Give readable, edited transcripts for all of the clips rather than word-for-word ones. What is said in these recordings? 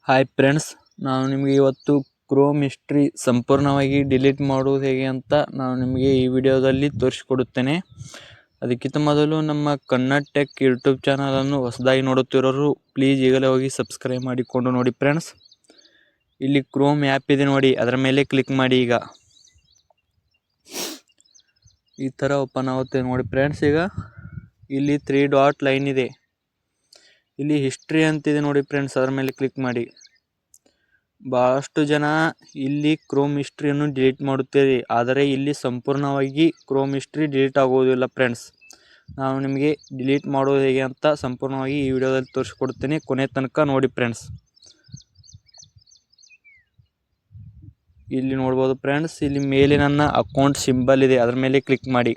Hi friends, ನಾನು ನಿಮಗೆ ಇವತ್ತು ಕ್ರೋಮ್ ಹಿಸ್ಟ್ರಿ ಸಂಪೂರ್ಣವಾಗಿ ಡಿಲೀಟ್ ಮಾಡುವುದು ಹೇಗೆ ಅಂತ ನಾನು ನಿಮಗೆ ಈ ವಿಡಿಯೋದಲ್ಲಿ ತೋರಿಸಿಕೊಡುತ್ತೇನೆ. ಅದಕ್ಕಿಂತ ಮೊದಲು ನಮ್ಮ ಕನ್ನಡ ಟೆಕ್ ಯೂಟ್ಯೂಬ್ ಚಾನಲನ್ನು ಹೊಸದಾಗಿ ನೋಡುತ್ತಿರೋರು ಪ್ಲೀಸ್ ಈಗಲೇ ಹೋಗಿ ಸಬ್ಸ್ಕ್ರೈಬ್ ಮಾಡಿಕೊಂಡು ನೋಡಿ ಫ್ರೆಂಡ್ಸ್. ಇಲ್ಲಿ ಕ್ರೋಮ್ ಆ್ಯಪ್ ಇದೆ ನೋಡಿ, ಅದರ ಮೇಲೆ ಕ್ಲಿಕ್ ಮಾಡಿ. ಈಗ ಈ ಥರ ಓಪನ್ ಆಗುತ್ತೆ ನೋಡಿ ಫ್ರೆಂಡ್ಸ್. ಈಗ ಇಲ್ಲಿ 3 ಡಾಟ್ ಲೈನ್ ಇದೆ, ಇಲ್ಲಿ ಹಿಸ್ಟ್ರಿ ಅಂತಿದೆ ನೋಡಿ ಫ್ರೆಂಡ್ಸ್, ಅದರ ಮೇಲೆ ಕ್ಲಿಕ್ ಮಾಡಿ. ಭಾಳಷ್ಟು ಜನ ಇಲ್ಲಿ ಕ್ರೋಮ್ ಹಿಸ್ಟ್ರಿಯನ್ನು ಡಿಲೀಟ್ ಮಾಡುತ್ತೀರಿ, ಆದರೆ ಇಲ್ಲಿ ಸಂಪೂರ್ಣವಾಗಿ ಕ್ರೋಮ್ ಹಿಸ್ಟ್ರಿ ಡಿಲೀಟ್ ಆಗುವುದಿಲ್ಲ ಫ್ರೆಂಡ್ಸ್. ನಾನು ನಿಮಗೆ ಡಿಲೀಟ್ ಮಾಡೋದು ಹೇಗೆ ಅಂತ ಸಂಪೂರ್ಣವಾಗಿ ಈ ವಿಡಿಯೋದಲ್ಲಿ ತೋರಿಸ್ಕೊಡ್ತೀನಿ, ಕೊನೆ ತನಕ ನೋಡಿ ಫ್ರೆಂಡ್ಸ್. ಇಲ್ಲಿ ನೋಡ್ಬೋದು ಫ್ರೆಂಡ್ಸ್, ಇಲ್ಲಿ ಮೇಲೆ ನನ್ನ ಅಕೌಂಟ್ ಸಿಂಬಲ್ ಇದೆ, ಅದರ ಮೇಲೆ ಕ್ಲಿಕ್ ಮಾಡಿ.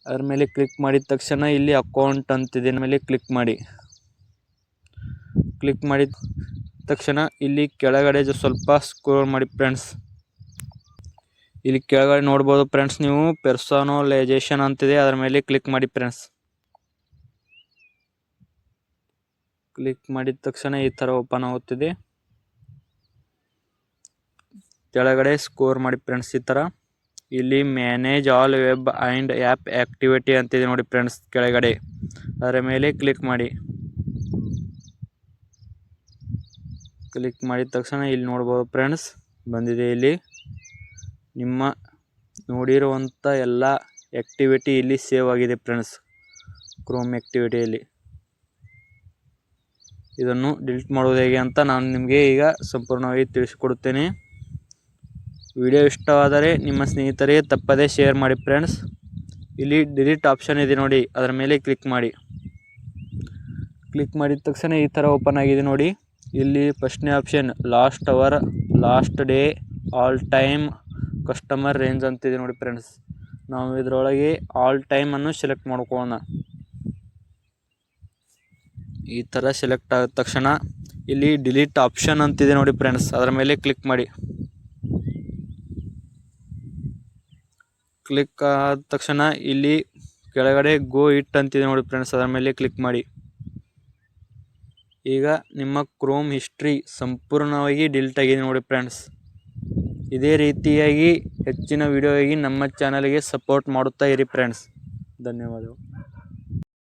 ಅದರ ಮೇಲೆ ಕ್ಲಿಕ್ ಮಾಡಿದ ತಕ್ಷಣ ಇಲ್ಲಿ ಅಕೌಂಟ್ ಅಂತಿದೆ, ಮೇಲೆ ಕ್ಲಿಕ್ ಮಾಡಿ. ಕ್ಲಿಕ್ ಮಾಡಿದ ತಕ್ಷಣ ಇಲ್ಲಿ ಕೆಳಗಡೆ ಸ್ವಲ್ಪ ಸ್ಕ್ರೋಲ್ ಮಾಡಿ ಫ್ರೆಂಡ್ಸ್. ಇಲ್ಲಿ ಕೆಳಗಡೆ ನೋಡ್ಬೋದು ಫ್ರೆಂಡ್ಸ್, ನೀವು ಪರ್ಸನಲೈಸೇಷನ್ ಅಂತಿದೆ, ಅದರ ಮೇಲೆ ಕ್ಲಿಕ್ ಮಾಡಿ ಫ್ರೆಂಡ್ಸ್. ಕ್ಲಿಕ್ ಮಾಡಿದ ತಕ್ಷಣ ಈ ಥರ ಓಪನ್ ಆಗುತ್ತಿದೆ. ಕೆಳಗಡೆ ಸ್ಕೋರ್ ಮಾಡಿ ಫ್ರೆಂಡ್ಸ್. ಈ ಥರ ಇಲ್ಲಿ manage all web and app activity ಅಂತಿದೆ ನೋಡಿ ಫ್ರೆಂಡ್ಸ್ ಕೆಳಗಡೆ, ಅದರ ಮೇಲೆ ಕ್ಲಿಕ್ ಮಾಡಿ. ಕ್ಲಿಕ್ ಮಾಡಿದ ತಕ್ಷಣ ಇಲ್ಲಿ ನೋಡ್ಬೋದು ಫ್ರೆಂಡ್ಸ್, ಬಂದಿದೆ. ಇಲ್ಲಿ ನಿಮ್ಮ ನೋಡಿರುವಂಥ ಎಲ್ಲ ಆ್ಯಕ್ಟಿವಿಟಿ ಇಲ್ಲಿ ಸೇವ್ ಆಗಿದೆ ಫ್ರೆಂಡ್ಸ್, ಕ್ರೋಮ್ ಆ್ಯಕ್ಟಿವಿಟಿಯಲ್ಲಿ. ಇದನ್ನು ಡಿಲೀಟ್ ಮಾಡೋದು ಹೇಗೆ ಅಂತ ನಾನು ನಿಮಗೆ ಈಗ ಸಂಪೂರ್ಣವಾಗಿ ತಿಳಿಸಿಕೊಡುತ್ತೇನೆ. ವಿಡಿಯೋ ಇಷ್ಟವಾದರೆ ನಿಮ್ಮ ಸ್ನೇಹಿತರಿಗೆ ತಪ್ಪದೇ ಶೇರ್ ಮಾಡಿ ಫ್ರೆಂಡ್ಸ್. ಇಲ್ಲಿ ಡಿಲೀಟ್ ಆಪ್ಷನ್ ಇದೆ ನೋಡಿ, ಅದರ ಮೇಲೆ ಕ್ಲಿಕ್ ಮಾಡಿ. ಕ್ಲಿಕ್ ಮಾಡಿದ ತಕ್ಷಣ ಈ ಥರ ಓಪನ್ ಆಗಿದೆ ನೋಡಿ. ಇಲ್ಲಿ ಫಸ್ಟ್ನೇ option last hour, last day, all time, customer range ಅಂತಿದೆ ನೋಡಿ ಫ್ರೆಂಡ್ಸ್. ನಾವು ಇದರೊಳಗೆ ಆಲ್ ಟೈಮನ್ನು ಸೆಲೆಕ್ಟ್ ಮಾಡ್ಕೊಳ್ಳೋಣ. ಈ ಥರ ಸೆಲೆಕ್ಟ್ ಆದ ತಕ್ಷಣ ಇಲ್ಲಿ ಡಿಲೀಟ್ ಆಪ್ಷನ್ ಅಂತಿದೆ ನೋಡಿ ಫ್ರೆಂಡ್ಸ್, ಅದರ ಮೇಲೆ ಕ್ಲಿಕ್ ಮಾಡಿ. ಕ್ಲಿಕ್ ಆದ ತಕ್ಷಣ ಇಲ್ಲಿ ಕೆಳಗಡೆ ಗೋ ಇಟ್ ಅಂತಿದೆ ನೋಡಿ ಫ್ರೆಂಡ್ಸ್, ಅದರ ಮೇಲೆ ಕ್ಲಿಕ್ ಮಾಡಿ. ಈಗ ನಿಮ್ಮ ಕ್ರೋಮ್ ಹಿಸ್ಟ್ರಿ ಸಂಪೂರ್ಣವಾಗಿ ಡಿಲೀಟ್ ಆಗಿದೆ ನೋಡಿ ಫ್ರೆಂಡ್ಸ್. ಇದೇ ರೀತಿಯಾಗಿ ಹೆಚ್ಚಿನ ವಿಡಿಯೋಗಾಗಿ ನಮ್ಮ ಚಾನಲ್ಗೆ ಸಪೋರ್ಟ್ ಮಾಡುತ್ತಾ ಇರಿ ಫ್ರೆಂಡ್ಸ್. ಧನ್ಯವಾದಗಳು.